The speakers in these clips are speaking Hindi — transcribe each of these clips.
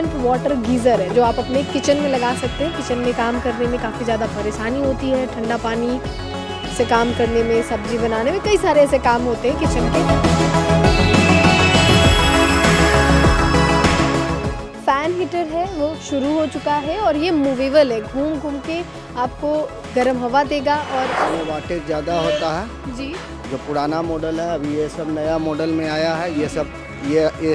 इंस्टेंट वाटर गीज़र है जो आप अपने किचन में लगा सकते हैं। किचन में काम करने में काफ़ी ज़्यादा परेशानी होती है, ठंडा पानी से काम करने में, सब्जी बनाने में, कई सारे ऐसे काम होते हैं किचन के। फैन हीटर है वो शुरू हो चुका है और ये मूवेबल है, घूम घूम के आपको गर्म हवा देगा। और में वाटेज ज़्यादा होता है जी, जो पुराना मॉडल है। अभी ये सब नया मॉडल में आया है। ये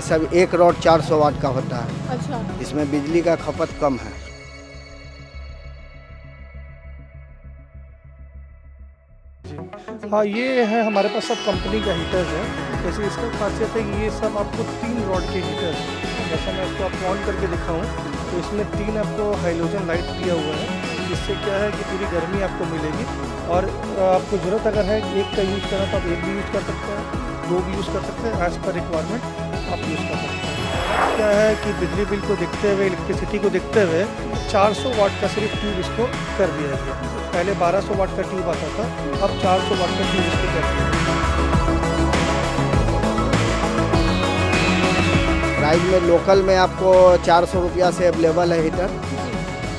सब एक रॉड 400 वाट का होता है। अच्छा, इसमें बिजली का खपत कम है। हाँ, ये है हमारे पास सब कंपनी का हीटर्स है। जैसे इसका खासियत है कि ये सब आपको 3 रॉड के हीटर्स हैं। जैसा मैं इसको आपको ऑन करके दिखाऊं तो इसमें 3 आपको हाइलोजन लाइट दिया हुआ है, जिससे क्या है कि पूरी गर्मी आपको मिलेगी। और आपको ज़रूरत अगर है कि एक का यूज़ करना तो आप एक भी यूज़ कर सकते हैं, 2 भी यूज़ कर सकते हैं, एज़ पर रिक्वायरमेंट आप यूज़ कर सकते हैं। क्या है कि बिजली बिल को देखते हुए, इलेक्ट्रिसिटी को देखते हुए 400 वाट का सिर्फ ट्यूब इसको कर दिया गया। पहले 1200 वाट का ट्यूब आता था, अब 400 वाट का ट्यूब इसको कर दिया। प्राइस में लोकल में आपको 400 रुपया से अवेलेबल है हीटर,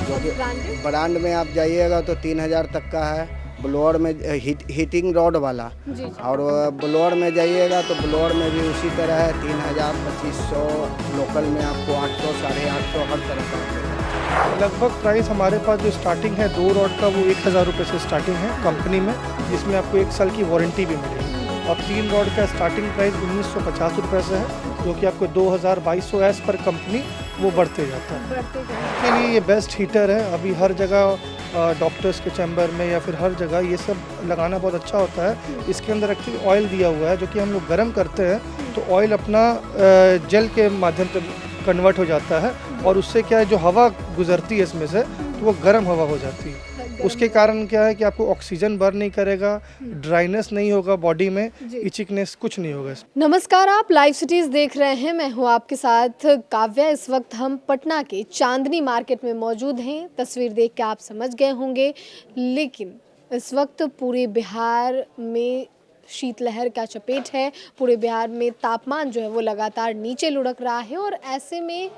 जो कि ब्रांडेड? ब्रांड में आप जाइएगा तो 3000 तक का है। ब्लोअर में हीटिंग रॉड वाला, जी, और ब्लोअर में जाइएगा तो ब्लोअर में भी उसी तरह है। 3000, 2500, लोकल में आपको 800, 850 हर तरह का है। लगभग प्राइस हमारे पास जो स्टार्टिंग है 2 रॉड का वो 1000 रुपये से स्टार्टिंग है कंपनी में, जिसमें आपको 1 साल की वारंटी भी मिलेगी। और 3 रॉड का स्टार्टिंग प्राइस 1950 रुपये से है, जो कि आपको 2200 एज पर कंपनी वो बढ़ते जाता है। के लिए ये बेस्ट हीटर है। अभी हर जगह डॉक्टर्स के चैम्बर में या फिर हर जगह ये सब लगाना बहुत अच्छा होता है। इसके अंदर एक्चुअली ऑयल दिया हुआ है, जो कि हम लोग गर्म करते हैं तो ऑयल अपना जल के माध्यम से कन्वर्ट हो जाता है, और उससे क्या है जो हवा गुजरती है इसमें से तो वो गर्म हवा हो जाती है। उसके कारण क्या है कि आपको ऑक्सीजन बर्न नहीं करेगा, ड्राइनेस नहीं होगा बॉडी में, इचिकनेस कुछ नहीं होगा। नमस्कार, आप लाइव सिटीज़ देख रहे हैं। मैं हूं आपके साथ काव्या। इस वक्त हम पटना के चांदनी मार्केट में मौजूद हैं। तस्वीर देख के आप समझ गए होंगे, लेकिन इस वक्त पूरे बिहार में शीतलहर का चपेट है। पूरे बिहार में तापमान जो है वो लगातार नीचे लुढ़क रहा है, और ऐसे में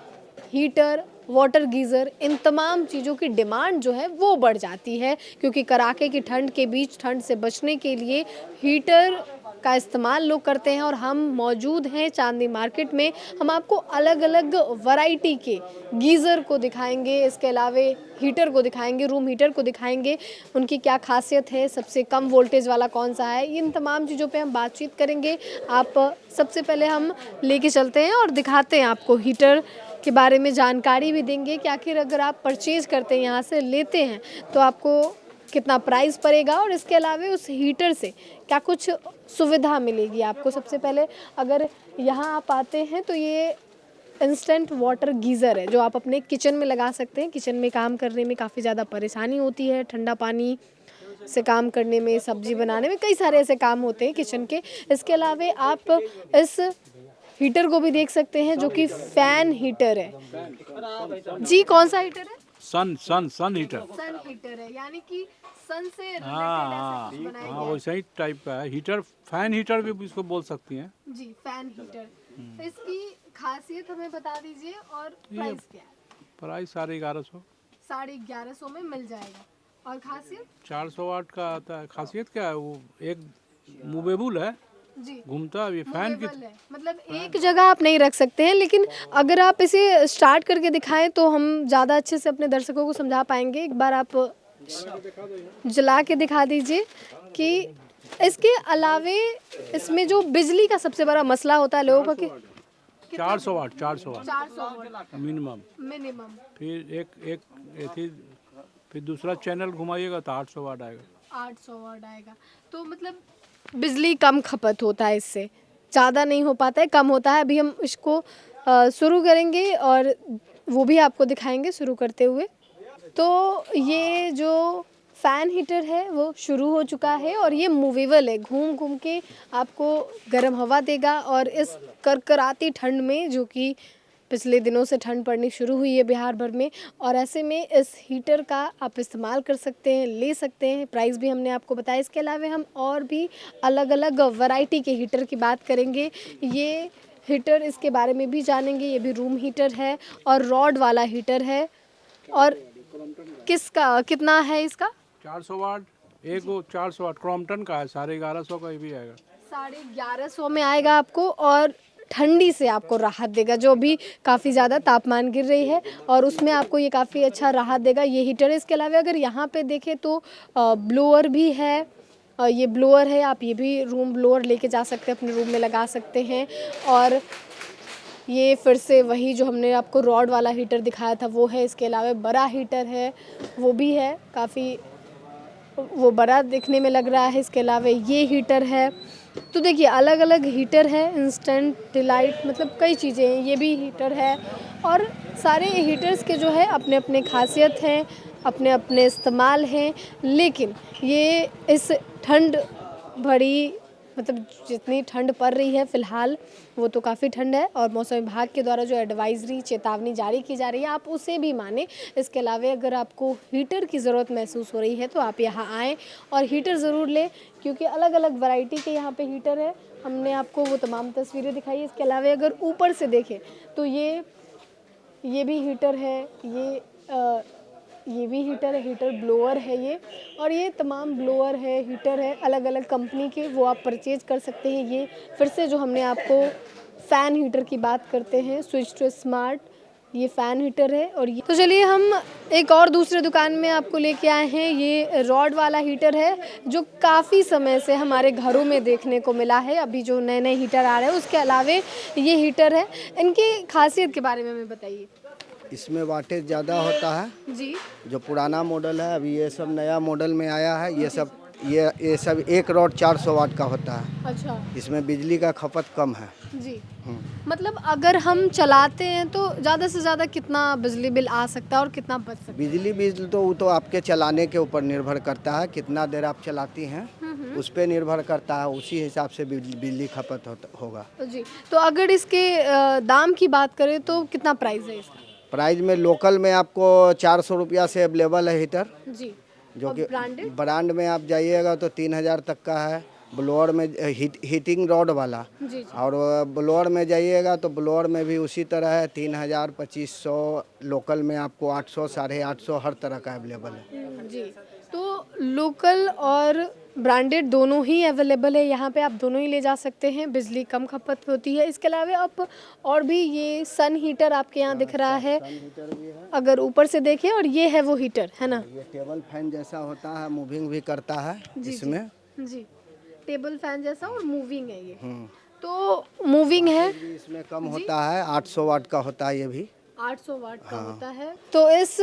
हीटर, वाटर गीज़र, इन तमाम चीज़ों की डिमांड जो है वो बढ़ जाती है, क्योंकि कड़ाके की ठंड के बीच ठंड से बचने के लिए हीटर का इस्तेमाल लोग करते हैं। और हम मौजूद हैं चांदनी मार्केट में। हम आपको अलग अलग वैरायटी के गीज़र को दिखाएंगे, इसके अलावे हीटर को दिखाएंगे, रूम हीटर को दिखाएंगे, उनकी क्या खासियत है, सबसे कम वोल्टेज वाला कौन सा है, इन तमाम चीज़ों पे हम बातचीत करेंगे। आप सबसे पहले हम लेके चलते हैं और दिखाते हैं आपको हीटर के बारे में, जानकारी भी देंगे कि आखिर अगर आप परचेज़ करते हैं, यहाँ से लेते हैं, तो आपको कितना प्राइस पड़ेगा, और इसके अलावा उस हीटर से क्या कुछ सुविधा मिलेगी आपको। सबसे पहले अगर यहाँ आप आते हैं तो ये इंस्टेंट वाटर गीज़र है जो आप अपने किचन में लगा सकते हैं। किचन में काम करने में काफ़ी ज़्यादा परेशानी होती है, ठंडा पानी से काम करने में, सब्जी बनाने में, कई सारे ऐसे काम होते हैं किचन के। इसके अलावा आप इस हीटर को भी देख सकते हैं, जो कि फैन हीटर है। जी, कौन सा हीटर है? सन हीटर। सन हीटर है, यानी कि सन से रिलेटेड हाँ ऐसा कुछ बनाया हाँ, गया है। वैसा ही टाइप का है हीटर। फैन हीटर भी इसको बोल सकती हैं। जी, फैन हीटर। तो इसकी खासियत हमें बता दीजिए, और प्राइस क्या है? प्राइस 1150। 1150 में मिल जाएगा। और खासियत? 400 वाट का आता है। खासियत क्या है, वो एक मूवेबल है, जी, घूमता है। ये फैन की मूवेबल है, मतलब एक जगह आप नहीं रख सकते हैं। लेकिन अगर आप इसे स्टार्ट करके दिखाएं तो हम ज़्यादा अच्छे से अपने दर्शकों को समझा पाएंगे। एक बार आप जला के दिखा दीजिए कि इसके अलावे इसमें जो बिजली का सबसे बड़ा मसला होता है लोगों का कि 400 वाट 400 वाट मिनिमम। मिनिमम। फिर एक ऐसी, फिर दूसरा चैनल घुमाइएगा तो 800 वाट आएगा। 800 वाट आएगा। तो मतलब बिजली कम खपत होता है, इससे ज़्यादा नहीं हो पाता है, कम होता है। अभी हम इसको शुरू करेंगे और वो भी आपको दिखाएंगे शुरू करते हुए। तो ये जो फ़ैन हीटर है वो शुरू हो चुका है, और ये मूवेबल है, घूम घूम के आपको गर्म हवा देगा। और इस करकराती ठंड में, जो कि पिछले दिनों से ठंड पड़नी शुरू हुई है बिहार भर में, और ऐसे में इस हीटर का आप इस्तेमाल कर सकते हैं, ले सकते हैं। प्राइस भी हमने आपको बताया। इसके अलावा हम और भी अलग अलग वैरायटी के हीटर की बात करेंगे। ये हीटर इसके बारे में भी जानेंगे। ये भी रूम हीटर है और रॉड वाला हीटर है। और किसका कितना है इसका? 400 वाट, एक वो 400 वाट क्रॉम्पटन का है, 1150 का भी आएगा। 1150 में आएगा आपको और ठंडी से आपको राहत देगा, जो भी काफ़ी ज़्यादा तापमान गिर रही है और उसमें आपको ये काफ़ी अच्छा राहत देगा ये हीटर। इसके अलावा अगर यहाँ पे देखें तो ब्लोअर भी है। ये ब्लोअर है, आप ये भी रूम ब्लोअर लेके जा सकते हैं, अपने रूम में लगा सकते हैं। और ये फिर से वही जो हमने आपको रॉड वाला हीटर दिखाया था वो है। इसके अलावा बड़ा हीटर है, वो भी है, काफ़ी वो बड़ा दिखने में लग रहा है। इसके अलावा ये हीटर है। तो देखिए अलग अलग हीटर है, इंस्टेंट, डिलाइट, मतलब कई चीज़ें हैं। ये भी हीटर है और सारे हीटर्स के जो है अपने अपने खासियत हैं, अपने अपने इस्तेमाल हैं। लेकिन ये इस ठंड भरी, मतलब जितनी ठंड पड़ रही है फ़िलहाल वो तो काफ़ी ठंड है और मौसम विभाग के द्वारा जो एडवाइजरी, चेतावनी जारी की जा रही है आप उसे भी माने। इसके अलावा अगर आपको हीटर की ज़रूरत महसूस हो रही है तो आप यहाँ आएँ और हीटर ज़रूर लें, क्योंकि अलग अलग वैरायटी के यहाँ पे हीटर है। हमने आपको वो तमाम तस्वीरें दिखाई है। इसके अलावा अगर ऊपर से देखें तो ये भी हीटर है, ये भी हीटर है, हीटर ब्लोअर है ये। और ये तमाम ब्लोअर है, हीटर है, अलग अलग कंपनी के, वो आप परचेज कर सकते हैं। ये फिर से जो हमने आपको फ़ैन हीटर की बात करते हैं, स्विच टू स्मार्ट, ये फ़ैन हीटर है। और ये तो चलिए हम एक और दूसरे दुकान में आपको लेके आए हैं। ये रॉड वाला हीटर है जो काफ़ी समय से हमारे घरों में देखने को मिला है। अभी जो नए नए हीटर आ रहे हैं उसके अलावा ये हीटर है। इनकी खासियत के बारे में हमें बताइए। इसमें वाटेज ज़्यादा होता है जी, जो पुराना मॉडल है। अभी ये सब नया मॉडल में आया है। ये सब एक रॉड 400 वाट का होता है। अच्छा इसमें बिजली का खपत कम है। जी। मतलब अगर हम चलाते हैं तो ज़्यादा से ज़्यादा कितना बिजली बिल आ सकता है और कितना बच सकता बिजली बिल तो वो तो आपके चलाने के ऊपर निर्भर करता है, कितना देर आप चलाती हैं उस पर निर्भर करता है। उसी हिसाब से बिजली खपत होगा। है? जी, तो अगर इसके दाम की बात करें तो कितना प्राइस है इसका? प्राइस में लोकल में आपको 400 रुपया से अवेलेबल है हीटर, जी, जो कि ब्रांडेड? ब्रांड में आप जाइएगा तो 3000 तक का है। ब्लोअर में हीटिंग रॉड वाला, जी, और ब्लोअर में जाइएगा तो ब्लोअर में भी उसी तरह है। 3000, 2500, लोकल में आपको 800, 850 हर तरह का अवेलेबल है। जी। तो लोकल और ब्रांडेड दोनों ही अवेलेबल है यहाँ पे, आप दोनों ही ले जा सकते हैं। बिजली कम खपत होती है। इसके अलावा आप और भी ये सन हीटर आपके यहाँ दिख रहा है, हीटर भी है। अगर ऊपर से देखें, और ये है वो हीटर, है ना? ये टेबल फैन जैसा होता है, मूविंग भी करता है इसमें। जी, टेबल फैन जैसा और मूविंग है ये। तो मूविंग है, भी इसमें कम होता है, 800 वाट का होता है ये भी। 800 वाट का होता है। तो इस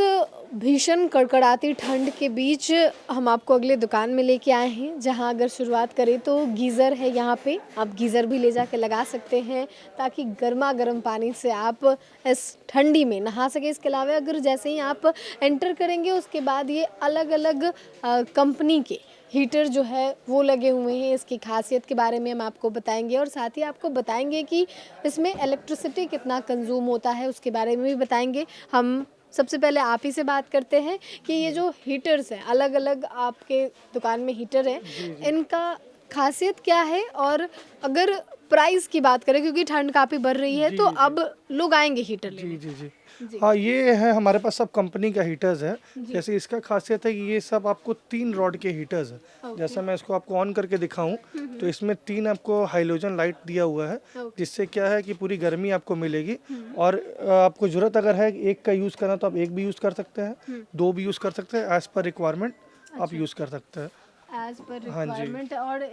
भीषण कड़कड़ाती ठंड के बीच हम आपको अगले दुकान में लेके आए हैं, जहां अगर शुरुआत करें तो गीज़र है यहाँ पे। आप गीज़र भी ले जाके लगा सकते हैं ताकि गर्मा गर्म पानी से आप इस ठंडी में नहा सके। इसके अलावा अगर जैसे ही आप एंटर करेंगे उसके बाद ये अलग अलग कंपनी के हीटर जो है वो लगे हुए हैं। इसकी खासियत के बारे में हम आपको बताएंगे और साथ ही आपको बताएंगे कि इसमें इलेक्ट्रिसिटी कितना कंज्यूम होता है, उसके बारे में भी बताएंगे। हम सबसे पहले आप ही से बात करते हैं कि ये जो हीटर्स हैं, अलग अलग आपके दुकान में हीटर हैं, इनका खासियत क्या है, और अगर प्राइस की बात करें, क्योंकि ठंड काफ़ी बढ़ रही है तो अब लोग आएंगे हीटर लेने। जी जी जी। हाँ, ये है हमारे पास सब कंपनी का हीटर्स है। जैसे इसका खासियत है कि ये सब आपको 3 रॉड के हीटर्स है। जैसे मैं इसको आपको ऑन करके दिखाऊं तो इसमें 3 आपको हाइलोजन लाइट दिया हुआ है, जिससे क्या है कि पूरी गर्मी आपको मिलेगी। और आपको ज़रूरत अगर है एक का यूज़ करना तो आप एक भी यूज़ कर सकते हैं, 2 भी यूज़ कर सकते हैं, एज़ पर रिक्वायरमेंट आप यूज़ कर सकते हैं। As per requirement. और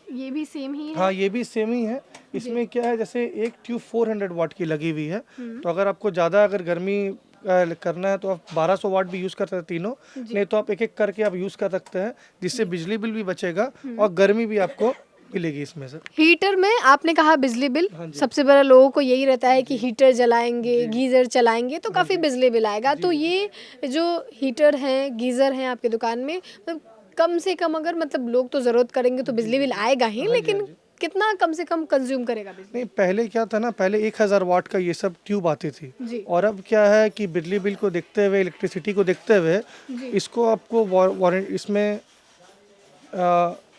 ये भी सेम ही है? हाँ, ये भी सेम ही है। इसमें क्या है, जैसे एक ट्यूब 400 वाट की लगी हुई है, तो अगर आपको ज़्यादा अगर गर्मी करना है तो आप 1200 वाट भी यूज़ कर सकते हैं तीनों, नहीं तो आप एक एक करके आप यूज़ कर सकते हैं, जिससे बिजली बिल भी बचेगा और गर्मी भी आपको मिलेगी इसमें से। हीटर में आपने कहा बिजली बिल, सबसे बड़ा लोगों को यही रहता है कि हीटर जलाएंगे, गीज़र चलाएंगे तो काफ़ी बिजली बिल आएगा। तो ये जो हीटर हैं, गीज़र हैं आपकी दुकान में, मतलब कम से कम, अगर मतलब लोग तो ज़रूरत करेंगे तो बिजली बिल आएगा ही, लेकिन कितना कम से कम कंज्यूम करेगा बिजली? नहीं, पहले क्या था ना, पहले 1000 वाट का ये सब ट्यूब आती थी जी। और अब क्या है कि बिजली बिल को देखते हुए, इलेक्ट्रिसिटी को देखते हुए इसको आपको इसमें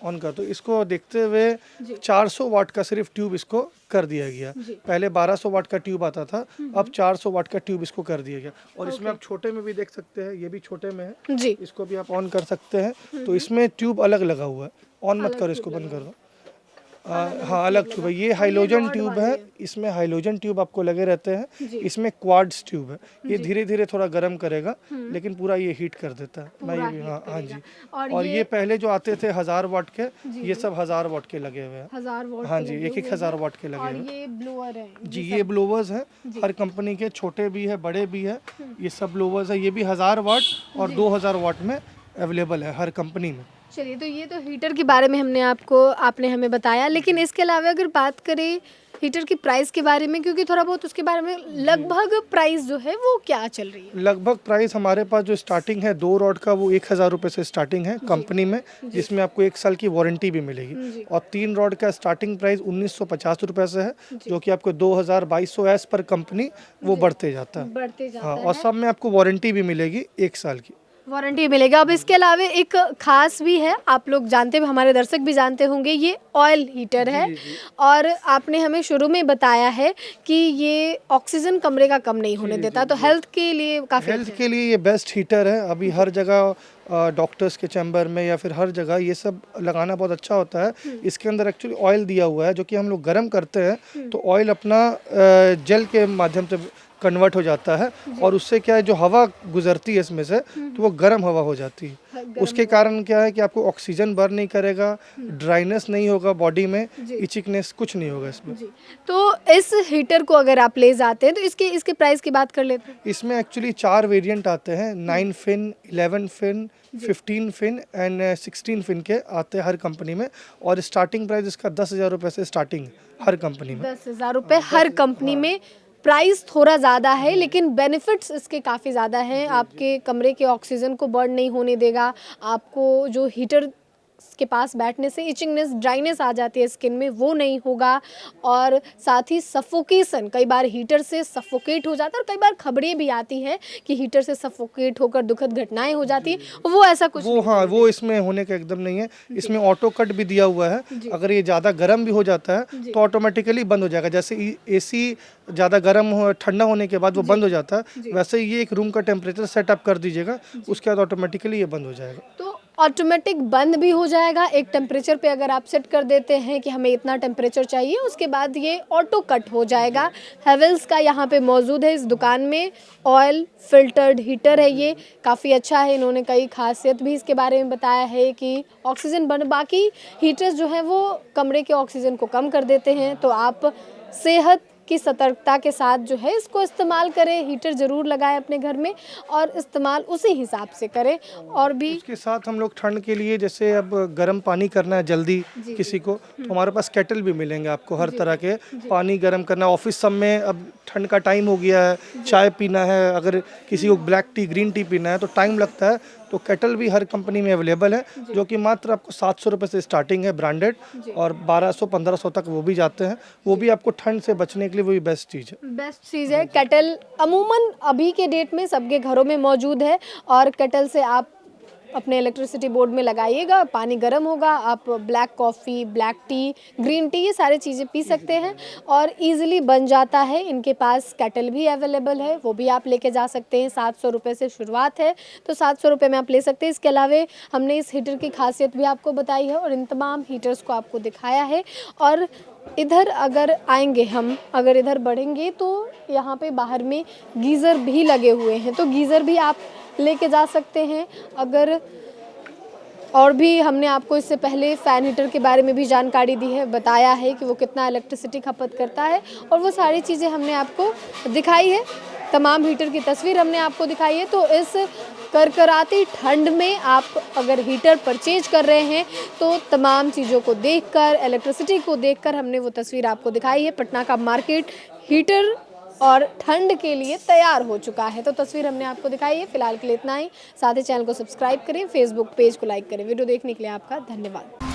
ऑन कर दो। इसको देखते हुए 400 वाट का सिर्फ ट्यूब इसको कर दिया गया। पहले 1200 वाट का ट्यूब आता था, अब 400 वाट का ट्यूब इसको कर दिया गया। और इसमें आप छोटे में भी देख सकते हैं, ये भी छोटे में है जी। इसको भी आप ऑन कर सकते हैं। तो इसमें ट्यूब अलग लगा हुआ है, ऑन मत करो, इसको बंद कर दो। हाँ, अलग ट्यूब है। ये हाइलोजन ट्यूब है, इसमें हाइलोजन ट्यूब आपको लगे रहते हैं। इसमें क्वार्ट्ज ट्यूब है, ये धीरे धीरे थोड़ा गर्म करेगा, लेकिन पूरा ये हीट कर देता है। मैं ये हाँ जी। और ये पहले जो आते थे 1000 वाट के, ये सब 1000 वाट के लगे हुए हैं। 1000 वाट हाँ जी, एक 1000 वाट के लगे हुए हैं। ये ब्लोअर है जी, ये ब्लोवर्स हैं, हर कंपनी के, छोटे भी है बड़े भी है। ये सब ब्लोवर्स है, ये भी 1000 वाट और 2000 वाट में अवेलेबल है हर कंपनी में। चलिए, तो ये तो हीटर के बारे में आपने हमें बताया, लेकिन इसके अलावा अगर बात करें हीटर की प्राइस के बारे में, क्योंकि थोड़ा बहुत उसके बारे में लगभग प्राइस जो है वो क्या चल रही है? लगभग प्राइस हमारे पास जो स्टार्टिंग है 2 रॉड का, वो 1000 रुपये से स्टार्टिंग है कंपनी में, जिसमें आपको 1 साल की वारंटी भी मिलेगी। और 3 रॉड का स्टार्टिंग प्राइस 1950 रुपये से है, जो कि आपको 2000-2200 एस पर कंपनी वो बढ़ते जाता है। हाँ, और सब में आपको वारंटी भी मिलेगी 1 साल की वारंटी मिलेगा। अब इसके अलावा एक खास भी है, आप लोग जानते हैं, हमारे दर्शक भी जानते होंगे, ये ऑयल हीटर है। और आपने हमें शुरू में बताया है कि ये ऑक्सीजन कमरे का कम नहीं होने देता, तो हेल्थ के लिए काफ़ी हेल्थ के लिए ये बेस्ट हीटर है। अभी हर जगह डॉक्टर्स के चैम्बर में या फिर हर जगह ये सब लगाना बहुत अच्छा होता है। इसके अंदर एक्चुअली ऑयल दिया हुआ है, जो कि हम लोग गर्म करते हैं तो ऑयल अपना जेल के माध्यम से कन्वर्ट हो जाता है, और उससे क्या है, जो हवा गुजरती है इसमें से, तो वो गर्म हवा हो जाती है। उसके कारण क्या है कि आपको ऑक्सीजन बर्न नहीं करेगा, ड्राइनेस नहीं होगा बॉडी में, इचिकनेस कुछ नहीं होगा इसमें। तो इस हीटर को अगर आप ले जाते हैं तो इसके प्राइस की बात कर लेते हैं। इसमें एक्चुअली 4 वेरिएंट आते हैं, 9 fin, 11 fin, 15 fin and 16 fin के आते हैं हर कंपनी में। और स्टार्टिंग प्राइस इसका 10,000 रुपये से स्टार्टिंग हर कंपनी में। 10,000 रुपये हर कंपनी में। प्राइस थोड़ा ज़्यादा है, लेकिन बेनिफिट्स इसके काफ़ी ज़्यादा हैं। आपके कमरे के ऑक्सीजन को बर्न नहीं होने देगा, आपको जो हीटर के पास बैठने से इचिंगनेस, ड्राइनेस आ जाती है स्किन में, वो नहीं होगा। और साथ ही सफोकेशन, कई बार हीटर से सफोकेट हो जाता है, और कई बार खबरें भी आती हैं कि हीटर से सफोकेट होकर दुखद घटनाएं हो जाती हैं, वो ऐसा कुछ वो हाँ, वो इसमें होने का एकदम नहीं है। इसमें ऑटो कट भी दिया हुआ है, अगर ये ज़्यादा गर्म भी हो जाता है तो ऑटोमेटिकली बंद हो जाएगा। जैसे एसी ज़्यादा गर्म हो, ठंडा होने के बाद वो बंद हो जाता है, वैसे ही ये एक रूम का टेम्परेचर सेटअप कर दीजिएगा, उसके बाद ऑटोमेटिकली ये बंद हो जाएगा। तो ऑटोमेटिक बंद भी हो जाएगा एक टेम्परेचर पे, अगर आप सेट कर देते हैं कि हमें इतना टेम्परेचर चाहिए, उसके बाद ये ऑटो कट हो जाएगा। हेवेल्स का यहाँ पे मौजूद है इस दुकान में ऑयल फिल्टर्ड हीटर है। ये काफ़ी अच्छा है, इन्होंने कई खासियत भी इसके बारे में बताया है कि ऑक्सीजन बर्न, बाकी हीटर्स जो हैं वो कमरे के ऑक्सीजन को कम कर देते हैं। तो आप सेहत की सतर्कता के साथ जो है इसको इस्तेमाल करें, हीटर ज़रूर लगाएं अपने घर में और इस्तेमाल उसी हिसाब से करें। और भी उसके साथ हम लोग ठंड के लिए, जैसे अब गर्म पानी करना है जल्दी किसी को, तो हमारे पास केटल भी मिलेंगे आपको, हर तरह के पानी गर्म करना। ऑफिस सब में अब ठंड का टाइम हो गया है, चाय पीना है, अगर किसी को ब्लैक टी, ग्रीन टी पीना है तो टाइम लगता है, तो केटल भी हर कंपनी में अवेलेबल है, जो कि मात्र आपको 700 रुपये से स्टार्टिंग है ब्रांडेड, और 1200-1500 तक वो भी जाते हैं। वो भी आपको ठंड से बचने के लिए वही बेस्ट चीज़ है। बेस्ट चीज़ है केटल। अमूमन अभी के डेट में सबके घरों में मौजूद है, और केटल से आप अपने इलेक्ट्रिसिटी बोर्ड में लगाइएगा, पानी गर्म होगा, आप black coffee, black T, green tea, ये सारी चीज़ें पी सकते हैं और इजीली बन जाता है। इनके पास केटल भी अवेलेबल है, वो भी आप लेके जा सकते हैं। 700 रुपये से शुरुआत है, तो 700 रुपये में आप ले सकते हैं। इसके अलावा हमने इस हीटर की खासियत भी आपको बताई है और इन तमाम हीटर्स को आपको दिखाया है। और इधर अगर आएंगे हम, अगर इधर बढ़ेंगे तो यहाँ पे बाहर में गीज़र भी लगे हुए हैं, तो गीज़र भी आप लेके जा सकते हैं। अगर और भी हमने आपको इससे पहले फ़ैन हीटर के बारे में भी जानकारी दी है, बताया है कि वो कितना इलेक्ट्रिसिटी खपत करता है, और वो सारी चीज़ें हमने आपको दिखाई है। तमाम हीटर की तस्वीर हमने आपको दिखाई है। तो इस करकराती ठंड में आप अगर हीटर परचेज कर रहे हैं तो तमाम चीज़ों को देखकर, इलेक्ट्रिसिटी को देखकर हमने वो तस्वीर आपको दिखाई है। पटना का मार्केट हीटर और ठंड के लिए तैयार हो चुका है, तो तस्वीर हमने आपको दिखाई है। फिलहाल के लिए इतना ही। साथ ही चैनल को सब्सक्राइब करें, फेसबुक पेज को लाइक करें। वीडियो देखने के लिए आपका धन्यवाद।